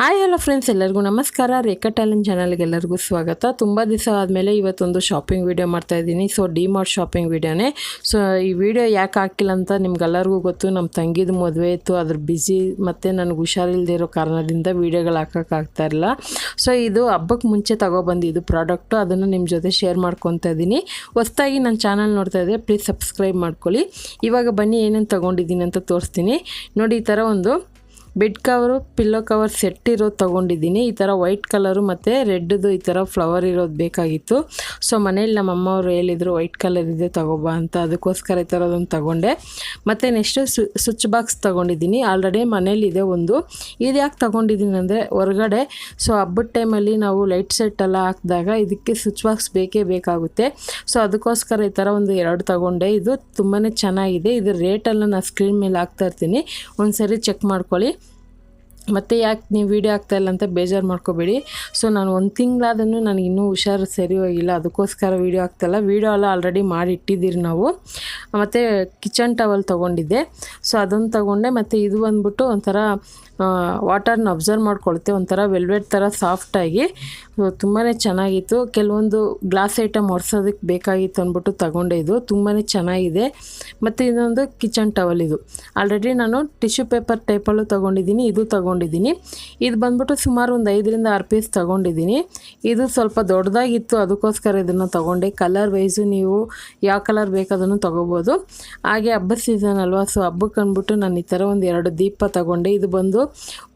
Hi hello friends, ಎಲ್ಲರಿಗೂ ನಮಸ್ಕಾರ. ರೇಖಾ talent ಚಾನಲ್ಗೆ ಎಲ್ಲರಿಗೂ ಸ್ವಾಗತ. ತುಂಬ ದಿವಸ ಆದಮೇಲೆ ಇವತ್ತೊಂದು ಶಾಪಿಂಗ್ ವಿಡಿಯೋ ಮಾಡ್ತಾಯಿದ್ದೀನಿ. ಸೊ ಡಿಮಾರ್ಟ್ ಶಾಪಿಂಗ್ ವಿಡಿಯೋನೇ. ಸೊ ಈ ವಿಡಿಯೋ ಯಾಕೆ ಹಾಕಿಲ್ಲ ಅಂತ ನಿಮ್ಗೆಲ್ಲರಿಗೂ ಗೊತ್ತು. ನಮ್ಮ ತಂಗಿದು ಮದುವೆ ಇತ್ತು, ಅದ್ರ ಬ್ಯುಸಿ ಮತ್ತು ನನಗೆ ಹುಷಾರಿಲ್ಲದೆ ಇರೋ ಕಾರಣದಿಂದ ವೀಡಿಯೋಗಳು ಹಾಕೋಕ್ಕಾಗ್ತಾಯಿರಲಿಲ್ಲ. ಸೊ ಇದು ಹಬ್ಬಕ್ಕೆ ಮುಂಚೆ ತಗೊಬಂದಿದ್ದು ಪ್ರಾಡಕ್ಟು, ಅದನ್ನು ನಿಮ್ಮ ಜೊತೆ ಶೇರ್ ಮಾಡ್ಕೊತಾ ಇದ್ದೀನಿ. ಹೊಸದಾಗಿ ನನ್ನ ಚಾನಲ್ ನೋಡ್ತಾ ಇದ್ದರೆ ಪ್ಲೀಸ್ ಸಬ್ಸ್ಕ್ರೈಬ್ ಮಾಡ್ಕೊಳ್ಳಿ. ಇವಾಗ ಬನ್ನಿ ಏನೇನು ತೊಗೊಂಡಿದ್ದೀನಿ ಅಂತ ತೋರಿಸ್ತೀನಿ ನೋಡಿ. ಈ ಥರ ಒಂದು bed cover, pillow cover set ಇರೋದು ತೊಗೊಂಡಿದ್ದೀನಿ. ಈ ಥರ ವೈಟ್ ಕಲರು ಮತ್ತು ರೆಡ್ದು ಈ ಥರ ಫ್ಲವರ್ ಇರೋದು ಬೇಕಾಗಿತ್ತು. ಸೊ ಮನೇಲಿ ನಮ್ಮ ಅಮ್ಮವರು ಹೇಳಿದರು ವೈಟ್ ಕಲರ್ ಇದೆ ತೊಗೊಬಾ ಅಂತ, ಅದಕ್ಕೋಸ್ಕರ ಈ ಥರದೊಂದು ತೊಗೊಂಡೆ. ಮತ್ತು ನೆಕ್ಸ್ಟು ಸ್ವಿಚ್ ಬಾಕ್ಸ್ ತೊಗೊಂಡಿದ್ದೀನಿ. ಆಲ್ರೆಡಿ ಮನೇಲಿದೆ ಒಂದು. ಇದು ಯಾಕೆ ತೊಗೊಂಡಿದ್ದೀನಿ ಅಂದರೆ ಹೊರಗಡೆ ಸೊ ಹಬ್ಬದ ಟೈಮಲ್ಲಿ ನಾವು ಲೈಟ್ ಸೆಟ್ ಎಲ್ಲ ಹಾಕಿದಾಗ ಇದಕ್ಕೆ ಸ್ವಿಚ್ ಬಾಕ್ಸ್ ಬೇಕೇ ಬೇಕಾಗುತ್ತೆ. ಸೊ ಅದಕ್ಕೋಸ್ಕರ ಈ ಥರ ಒಂದು 2 ತೊಗೊಂಡೆ. ಇದು ತುಂಬಾ ಚೆನ್ನಾಗಿದೆ. ಇದು ರೇಟೆಲ್ಲ ನಾನು ಸ್ಕ್ರೀನ್ ಮೇಲೆ ಹಾಕ್ತಾಯಿರ್ತೀನಿ, ಒಂದು ಸರಿ ಚೆಕ್ ಮಾಡ್ಕೊಳ್ಳಿ. ಮತ್ತು ಯಾಕೆ ನೀವು ವೀಡಿಯೋ ಆಗ್ತಾಯಿಲ್ಲ ಅಂತ ಬೇಜಾರು ಮಾಡ್ಕೋಬೇಡಿ. ಸೊ ನಾನು 1 ತಿಂಗಳಾದೂ ನನಗೆ ಇನ್ನೂ ಹುಷಾರು ಸರಿ ಹೋಗಿಲ್ಲ, ಅದಕ್ಕೋಸ್ಕರ ವೀಡಿಯೋ ಆಗ್ತಾಯಿಲ್ಲ. ವೀಡಿಯೋ ಎಲ್ಲ ಆಲ್ರೆಡಿ ಮಾಡಿ ಇಟ್ಟಿದ್ದೀರಿ ನಾವು. ಮತ್ತು ಕಿಚನ್ ಟವಲ್ ತೊಗೊಂಡಿದ್ದೆ. ಸೊ ಅದನ್ನು ತೊಗೊಂಡೆ. ಮತ್ತು ಇದು ಬಂದ್ಬಿಟ್ಟು ಒಂಥರ ವಾಟರ್ನ ಅಬ್ಸರ್ವ್ ಮಾಡ್ಕೊಳುತ್ತೆ, ಒಂಥರ ವೆಲ್ವೆಟ್ ಥರ ಸಾಫ್ಟಾಗಿ ತುಂಬಾ ಚೆನ್ನಾಗಿತ್ತು. ಕೆಲವೊಂದು ಗ್ಲಾಸ್ ಐಟಮ್ ಒರೆಸೋದಕ್ಕೆ ಬೇಕಾಗಿತ್ತು ಅಂದ್ಬಿಟ್ಟು ತೊಗೊಂಡೆ. ಇದು ತುಂಬಾ ಚೆನ್ನಾಗಿದೆ. ಮತ್ತು ಇದೊಂದು ಕಿಚನ್ ಟವಲ್. ಇದು ಆಲ್ರೆಡಿ ನಾನು ಟಿಶ್ಯೂ ಪೇಪರ್ ಟೈಪಲ್ಲೂ ತೊಗೊಂಡಿದ್ದೀನಿ, ಇದು ತೊಗೊಂಡಿದ್ದೀನಿ. ಇದು ಬಂದ್ಬಿಟ್ಟು ಸುಮಾರು ಒಂದು 5 ರಿಂದ 6 ಪೀಸ್ ತೊಗೊಂಡಿದ್ದೀನಿ. ಇದು ಸ್ವಲ್ಪ ದೊಡ್ಡದಾಗಿತ್ತು, ಅದಕ್ಕೋಸ್ಕರ ಇದನ್ನು ತೊಗೊಂಡೆ. ಕಲರ್ ವೈಸು ನೀವು ಯಾವ ಕಲರ್ ಬೇಕಾದನ್ನು ತೊಗೋಬೋದು. ಹಾಗೆ ಹಬ್ಬದ ಸೀಸನ್ ಅಲ್ವಾ, ಸೊ ಹಬ್ಬಕ್ಕೆ ಅಂದ್ಬಿಟ್ಟು ನಾನು ಈ ಥರ ಒಂದು 2 ದೀಪ ತೊಗೊಂಡೆ. ಇದು ಬಂದು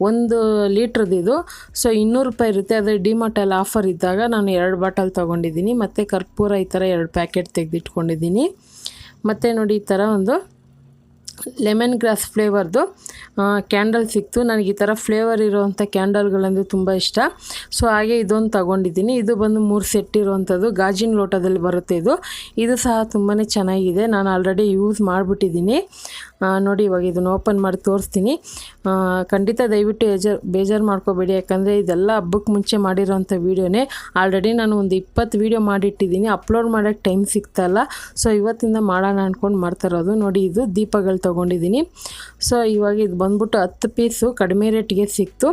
1 ಲೀಟ್ರದ್ದು. ಇದು ಸೊ 200 ರೂಪಾಯಿ ಇರುತ್ತೆ. ಅದೇ ಡಿಮಾರ್ಟಲ್ಲಿ ಆಫರ್ ಇದ್ದಾಗ ನಾನು 2 ಬಾಟಲ್ ತೊಗೊಂಡಿದ್ದೀನಿ. ಮತ್ತು ಕರ್ಪೂರ ಈ ಥರ 2 ಪ್ಯಾಕೆಟ್ ತೆಗೆದಿಟ್ಕೊಂಡಿದ್ದೀನಿ. ಮತ್ತು ನೋಡಿ ಈ ಥರ ಒಂದು ಲೆಮನ್ ಗ್ರಾಸ್ ಫ್ಲೇವರ್ದು ಕ್ಯಾಂಡಲ್ ಸಿಕ್ತು. ನನಗೆ ಈ ಥರ ಫ್ಲೇವರ್ ಇರೋವಂಥ ಕ್ಯಾಂಡಲ್ಗಳಂದರೆ ತುಂಬ ಇಷ್ಟ. ಸೊ ಹಾಗೆ ಇದೊಂದು ತೊಗೊಂಡಿದ್ದೀನಿ. ಇದು ಬಂದು 3 ಸೆಟ್ ಇರೋವಂಥದ್ದು, ಗಾಜಿನ ಲೋಟದಲ್ಲಿ ಬರುತ್ತೆ. ಇದು ಸಹ ತುಂಬಾ ಚೆನ್ನಾಗಿದೆ. ನಾನು ಆಲ್ರೆಡಿ ಯೂಸ್ ಮಾಡಿಬಿಟ್ಟಿದ್ದೀನಿ. ನೋಡಿ ಇವಾಗ ಇದನ್ನು ಓಪನ್ ಮಾಡಿ ತೋರಿಸ್ತೀನಿ. ಖಂಡಿತ ದಯವಿಟ್ಟು ಬೇಜಾರು ಮಾಡ್ಕೋಬೇಡಿ, ಯಾಕಂದರೆ ಇದೆಲ್ಲ ಹಬ್ಬಕ್ಕೆ ಮುಂಚೆ ಮಾಡಿರೋವಂಥ ವೀಡಿಯೋನೇ. ಆಲ್ರೆಡಿ ನಾನು ಒಂದು 20 ವೀಡಿಯೋ ಮಾಡಿಟ್ಟಿದ್ದೀನಿ, ಅಪ್ಲೋಡ್ ಮಾಡೋಕ್ಕೆ ಟೈಮ್ ಸಿಗ್ತಾಯಿಲ್ಲ. ಸೊ ಇವತ್ತಿಂದ ಮಾಡೋಣ ಅಂದ್ಕೊಂಡು ಮಾಡ್ತಾಯಿರೋದು. ನೋಡಿ ಇದು ದೀಪಗಳು ತೊಗೊಂಡಿದ್ದೀನಿ. ಸೊ ಇವಾಗ ಇದು ಬಂದ್ಬಿಟ್ಟು 10 ಪೀಸು ಕಡಿಮೆ ರೇಟಿಗೆ ಸಿಕ್ತು.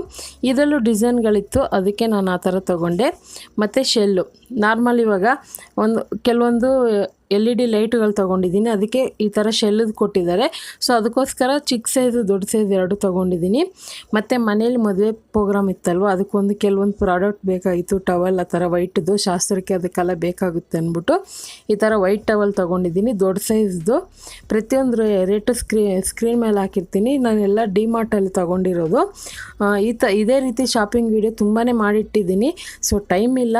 ಇದರಲ್ಲೂ ಡಿಸೈನ್ಗಳಿತ್ತು, ಅದಕ್ಕೆ ನಾನು ಆ ಥರ ತೊಗೊಂಡೆ. ಮತ್ತು ಶೆಲ್ಲು ನಾರ್ಮಲ್ ಇವಾಗ ಕೆಲವೊಂದು LED ಲೈಟ್ಗಳು ತೊಗೊಂಡಿದ್ದೀನಿ, ಅದಕ್ಕೆ ಈ ಥರ ಶೆಲ್ಲದು ಕೊಟ್ಟಿದ್ದಾರೆ. ಸೊ ಅದಕ್ಕೋಸ್ಕರ ಚಿಕ್ಕ ಸೈಜು ದೊಡ್ಡ ಸೈಜ್ 2 ತೊಗೊಂಡಿದ್ದೀನಿ. ಮತ್ತು ಮನೇಲಿ ಮದುವೆ ಪ್ರೋಗ್ರಾಮ್ ಇತ್ತಲ್ವ, ಅದಕ್ಕೊಂದು ಕೆಲವೊಂದು ಪ್ರಾಡಕ್ಟ್ ಬೇಕಾಗಿತ್ತು. ಟವಲ್ ಆ ಥರ ವೈಟ್ದು ಶಾಸ್ತ್ರಕ್ಕೆ ಅದಕ್ಕೆಲ್ಲ ಬೇಕಾಗುತ್ತೆ ಅಂದ್ಬಿಟ್ಟು ಈ ಥರ ವೈಟ್ ಟವಲ್ ತೊಗೊಂಡಿದ್ದೀನಿ, ದೊಡ್ಡ ಸೈಜ್ದು. ಪ್ರತಿಯೊಂದು ರೇಟು ಸ್ಕ್ರೀನ್ ಮೇಲೆ ಹಾಕಿರ್ತೀನಿ. ನಾನೆಲ್ಲ ಡಿಮಾರ್ಟಲ್ಲಿ ತೊಗೊಂಡಿರೋದು. ಇದೇ ರೀತಿ ಶಾಪಿಂಗ್ ವೀಡಿಯೋ ತುಂಬಾ ಮಾಡಿಟ್ಟಿದ್ದೀನಿ. ಸೊ ಟೈಮ್ ಇಲ್ಲ.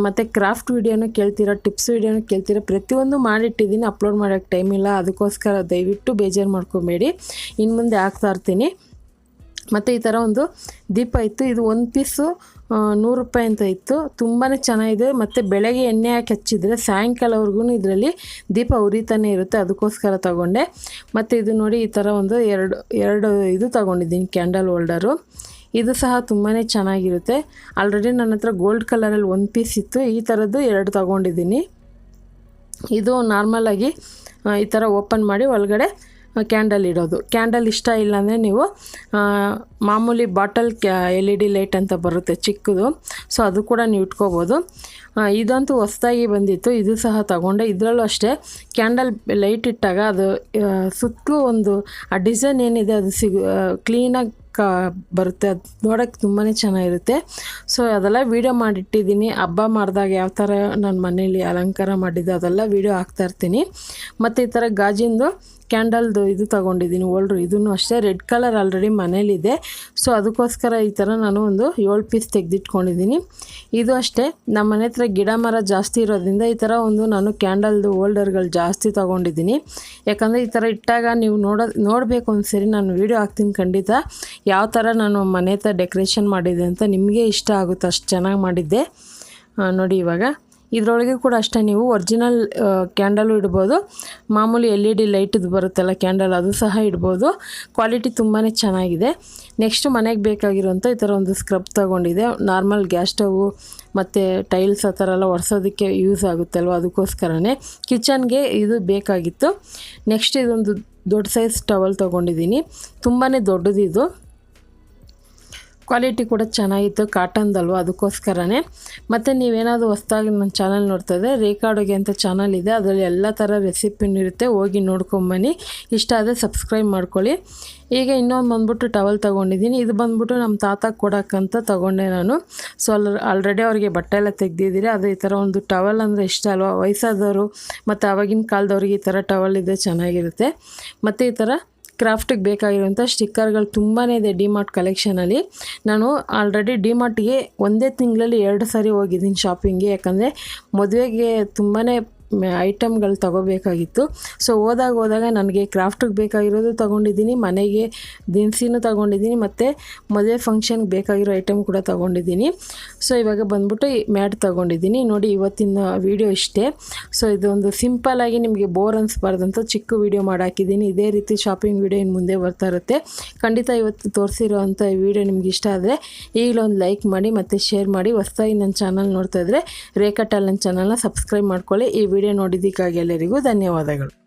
ಮತ್ತು ಕ್ರಾಫ್ಟ್ ವೀಡಿಯೋನು ಕೇಳ್ತೀರಾ, ಟಿಪ್ಸ್ ವೀಡಿಯೋನು ಕೇಳ್ತೀರಾ, ಪ್ರತಿಯೊಂದು ಮಾಡಿಟ್ಟಿದ್ದೀನಿ. ಅಪ್ಲೋಡ್ ಮಾಡೋಕ್ಕೆ ಟೈಮ್ ಇಲ್ಲ, ಅದಕ್ಕೋಸ್ಕರ ದಯವಿಟ್ಟು ಬೇಜಾರು ಮಾಡ್ಕೊಬೇಡಿ. ಇನ್ನು ಮುಂದೆ ಹಾಕ್ತಾಯಿರ್ತೀನಿ. ಮತ್ತು ಈ ಥರ ಒಂದು ದೀಪ ಇತ್ತು. ಇದು 1 ಪೀಸು 100 ರೂಪಾಯಿ ಅಂತ ಇತ್ತು. ತುಂಬಾ ಚೆನ್ನಾಗಿದೆ. ಮತ್ತು ಬೆಳಗ್ಗೆ ಎಣ್ಣೆ ಹಾಕಿ ಹಚ್ಚಿದರೆ ಸಾಯಂಕಾಲವರೆಗೂ ಇದರಲ್ಲಿ ದೀಪ ಉರಿತಾನೆ ಇರುತ್ತೆ, ಅದಕ್ಕೋಸ್ಕರ ತೊಗೊಂಡೆ. ಮತ್ತು ಇದು ನೋಡಿ ಈ ಥರ ಒಂದು ಎರಡು ಇದು ತೊಗೊಂಡಿದ್ದೀನಿ, ಕ್ಯಾಂಡಲ್ ಹೋಲ್ಡರು. ಇದು ಸಹ ತುಂಬಾ ಚೆನ್ನಾಗಿರುತ್ತೆ. ಆಲ್ರೆಡಿ ನನ್ನ ಹತ್ರ ಗೋಲ್ಡ್ ಕಲರಲ್ಲಿ 1 ಪೀಸ್ ಇತ್ತು, ಈ ಥರದ್ದು 2 ತೊಗೊಂಡಿದ್ದೀನಿ. ಇದು ನಾರ್ಮಲಾಗಿ ಈ ಥರ ಓಪನ್ ಮಾಡಿ ಒಳಗಡೆ ಕ್ಯಾಂಡಲ್ ಇಡೋದು. ಕ್ಯಾಂಡಲ್ ಇಷ್ಟ ಇಲ್ಲಾಂದರೆ ನೀವು ಮಾಮೂಲಿ ಬಾಟಲ್ LED ಲೈಟ್ ಅಂತ ಬರುತ್ತೆ ಚಿಕ್ಕದು, ಸೊ ಅದು ಕೂಡ ನೀವು ಇಟ್ಕೋಬೋದು. ಇದಂತೂ ಹೊಸದಾಗಿ ಬಂದಿತ್ತು, ಇದು ಸಹ ತಗೊಂಡೆ. ಇದರಲ್ಲೂ ಅಷ್ಟೇ ಕ್ಯಾಂಡಲ್ ಲೈಟ್ ಇಟ್ಟಾಗ ಅದು ಸುತ್ತಲೂ ಒಂದು ಆ ಡಿಸೈನ್ ಏನಿದೆ ಅದು ಕ್ಲೀನಾಗಿ ಬರುತ್ತೆ. ಅದು ನೋಡೋಕ್ಕೆ ತುಂಬಾ ಚೆನ್ನಾಗಿರುತ್ತೆ. ಸೊ ಅದೆಲ್ಲ ವೀಡಿಯೋ ಮಾಡಿಟ್ಟಿದ್ದೀನಿ. ಹಬ್ಬ ಮಾಡಿದಾಗ ಯಾವ ಥರ ನನ್ನ ಮನೇಲಿ ಅಲಂಕಾರ ಮಾಡಿದ್ದೆ ಅದೆಲ್ಲ ವೀಡಿಯೋ ಹಾಕ್ತಾಯಿರ್ತೀನಿ. ಮತ್ತು ಈ ಥರ ಗಾಜಿಂದು ಕ್ಯಾಂಡಲ್ದು ಇದು ತೊಗೊಂಡಿದ್ದೀನಿ ಹೋಲ್ಡ್ರು. ಇದನ್ನು ಅಷ್ಟೇ ರೆಡ್ ಕಲರ್ ಆಲ್ರೆಡಿ ಮನೇಲಿದೆ. ಸೊ ಅದಕ್ಕೋಸ್ಕರ ಈ ಥರ ನಾನು ಒಂದು 7 ಪೀಸ್ ತೆಗೆದಿಟ್ಕೊಂಡಿದ್ದೀನಿ. ಇದು ಅಷ್ಟೇ ನಮ್ಮ ಮನೆ ಹತ್ರ ಗಿಡ ಮರ ಜಾಸ್ತಿ ಇರೋದ್ರಿಂದ ಈ ಥರ ಒಂದು ನಾನು ಕ್ಯಾಂಡಲ್ದು ಹೋಲ್ಡರ್ಗಳು ಜಾಸ್ತಿ ತೊಗೊಂಡಿದ್ದೀನಿ. ಯಾಕಂದರೆ ಈ ಥರ ಇಟ್ಟಾಗ ನೀವು ನೋಡಬೇಕು ಒಂದ್ಸರಿ, ನಾನು ವೀಡಿಯೋ ಹಾಕ್ತೀನಿ ಖಂಡಿತ, ಯಾವ ಥರ ನಾನು ಮನೆ ಹತ್ರ ಡೆಕೋರೇಷನ್ ಮಾಡಿದ್ದೆ ಅಂತ ನಿಮಗೆ ಇಷ್ಟ ಆಗುತ್ತೆ, ಅಷ್ಟು ಚೆನ್ನಾಗಿ ಮಾಡಿದ್ದೆ. ನೋಡಿ ಇವಾಗ ಇದರೊಳಗೆ ಕೂಡ ಅಷ್ಟೇ ನೀವು ಒರಿಜಿನಲ್ ಕ್ಯಾಂಡಲು ಇಡ್ಬೋದು, ಮಾಮೂಲಿ LED ಲೈಟದು ಬರುತ್ತಲ್ಲ ಕ್ಯಾಂಡಲ್, ಅದು ಸಹ ಇಡ್ಬೋದು. ಕ್ವಾಲಿಟಿ ತುಂಬಾ ಚೆನ್ನಾಗಿದೆ. ನೆಕ್ಸ್ಟು ಮನೆಗೆ ಬೇಕಾಗಿರೋಂಥ ಈ ಥರ ಒಂದು ಸ್ಕ್ರಬ್ ತೊಗೊಂಡಿದೆ. ನಾರ್ಮಲ್ ಗ್ಯಾಸ್ ಸ್ಟವು ಮತ್ತು ಟೈಲ್ಸ್ ಆ ಥರ ಎಲ್ಲ ಒರೆಸೋದಕ್ಕೆ ಯೂಸ್ ಆಗುತ್ತಲ್ವ, ಅದಕ್ಕೋಸ್ಕರನೇ ಕಿಚನ್ಗೆ ಇದು ಬೇಕಾಗಿತ್ತು. ನೆಕ್ಸ್ಟ್ ಇದೊಂದು ದೊಡ್ಡ ಸೈಜ್ ಟವಲ್ ತೊಗೊಂಡಿದ್ದೀನಿ, ತುಂಬಾ ದೊಡ್ಡದಿದು. ಕ್ವಾಲಿಟಿ ಕೂಡ ಚೆನ್ನಾಗಿತ್ತು, ಕಾಟನ್ದಲ್ವ, ಅದಕ್ಕೋಸ್ಕರನೇ. ಮತ್ತು ನೀವೇನಾದರೂ ಹೊಸ್ದಾಗಿ ನನ್ನ ಚಾನಲ್ ನೋಡ್ತಾ ಇದ್ದರೆ ರೇಖಾ ಅಡುಗೆ ಅಂತ ಚಾನಲ್ ಇದೆ, ಅದರಲ್ಲಿ ಎಲ್ಲ ಥರ ರೆಸಿಪಿನೂ ಇರುತ್ತೆ, ಹೋಗಿ ನೋಡ್ಕೊಂಬನ್ನಿ. ಇಷ್ಟ ಆದರೆ ಸಬ್ಸ್ಕ್ರೈಬ್ ಮಾಡ್ಕೊಳ್ಳಿ. ಈಗ ಇನ್ನೊಂದು ಬಂದ್ಬಿಟ್ಟು ಟವಲ್ ತೊಗೊಂಡಿದ್ದೀನಿ. ಇದು ಬಂದ್ಬಿಟ್ಟು ನಮ್ಮ ತಾತ ಕೊಡೋಕ್ಕಂತ ತೊಗೊಂಡೆ ನಾನು. ಸೊ ಆಲ್ರೆಡಿ ಅವರಿಗೆ ಬಟ್ಟೆ ಎಲ್ಲ ತೆಗ್ದಿದ್ದೀರಿ. ಅದು ಈ ಥರ ಒಂದು ಟವಲ್ ಅಂದರೆ ಇಷ್ಟ ಅಲ್ವಾ, ವಯಸ್ಸಾದವರು ಮತ್ತು ಆವಾಗಿನ ಕಾಲದವ್ರಿಗೆ ಈ ಥರ ಟವಲ್ ಇದೆ, ಚೆನ್ನಾಗಿರುತ್ತೆ. ಮತ್ತು ಈ ಥರ ಕ್ರಾಫ್ಟಿಗೆ ಬೇಕಾಗಿರುವಂಥ ಸ್ಟಿಕ್ಕರ್ಗಳು ತುಂಬಾ ಇದೆ ಡಿಮಾರ್ಟ್ ಕಲೆಕ್ಷನಲ್ಲಿ. ನಾನು ಆಲ್ರೆಡಿ ಡಿಮಾರ್ಟ್ಗೆ ಒಂದೇ ತಿಂಗಳಲ್ಲಿ 2 ಸಾರಿ ಹೋಗಿದ್ದೀನಿ ಶಾಪಿಂಗ್ಗೆ, ಯಾಕಂದರೆ ಮದುವೆಗೆ ತುಂಬಾ ಐಟಮ್ಗಳು ತೊಗೋಬೇಕಾಗಿತ್ತು. ಸೊ ಹೋದಾಗ ನನಗೆ ಕ್ರಾಫ್ಟಿಗೆ ಬೇಕಾಗಿರೋದು ತೊಗೊಂಡಿದ್ದೀನಿ, ಮನೆಗೆ ದಿನಸಿನೂ ತೊಗೊಂಡಿದ್ದೀನಿ, ಮತ್ತು ಮದುವೆ ಫಂಕ್ಷನ್ಗೆ ಬೇಕಾಗಿರೋ ಐಟಮ್ ಕೂಡ ತೊಗೊಂಡಿದ್ದೀನಿ. ಸೊ ಇವಾಗ ಬಂದ್ಬಿಟ್ಟು ಮ್ಯಾಟ್ ತೊಗೊಂಡಿದ್ದೀನಿ. ನೋಡಿ, ಇವತ್ತಿನ ವೀಡಿಯೋ ಇಷ್ಟೇ. ಸೊ ಇದೊಂದು ಸಿಂಪಲ್ಲಾಗಿ ನಿಮಗೆ ಬೋರ್ ಅನಿಸ್ಬಾರ್ದಂತ ಚಿಕ್ಕ ವೀಡಿಯೋ ಮಾಡಾಕಿದ್ದೀನಿ. ಇದೇ ರೀತಿ ಶಾಪಿಂಗ್ ವೀಡಿಯೋ ಇನ್ನು ಮುಂದೆ ಬರ್ತಾ ಇರುತ್ತೆ. ಖಂಡಿತ ಇವತ್ತು ತೋರಿಸಿರೋ ಅಂಥ ಈ ವಿಡಿಯೋ ನಿಮ್ಗೆ ಇಷ್ಟ ಆದರೆ ಈಗಲೂ ಒಂದು ಲೈಕ್ ಮಾಡಿ ಮತ್ತು ಶೇರ್ ಮಾಡಿ. ಹೊಸದಾಗಿ ನನ್ನ ಚಾನಲ್ ನೋಡ್ತಾ ಇದ್ದರೆ ರೇಖಾ ಟ್ಯಾಲೆಂಟ್ ಚಾನಲ್ನ ಸಬ್ಸ್ಕ್ರೈಬ್ ಮಾಡ್ಕೊಳ್ಳಿ. ಈ ವಿಡಿಯೋ ನೋಡಿದ್ದಕ್ಕಾಗಿ ಎಲ್ಲರಿಗೂ ಧನ್ಯವಾದಗಳು.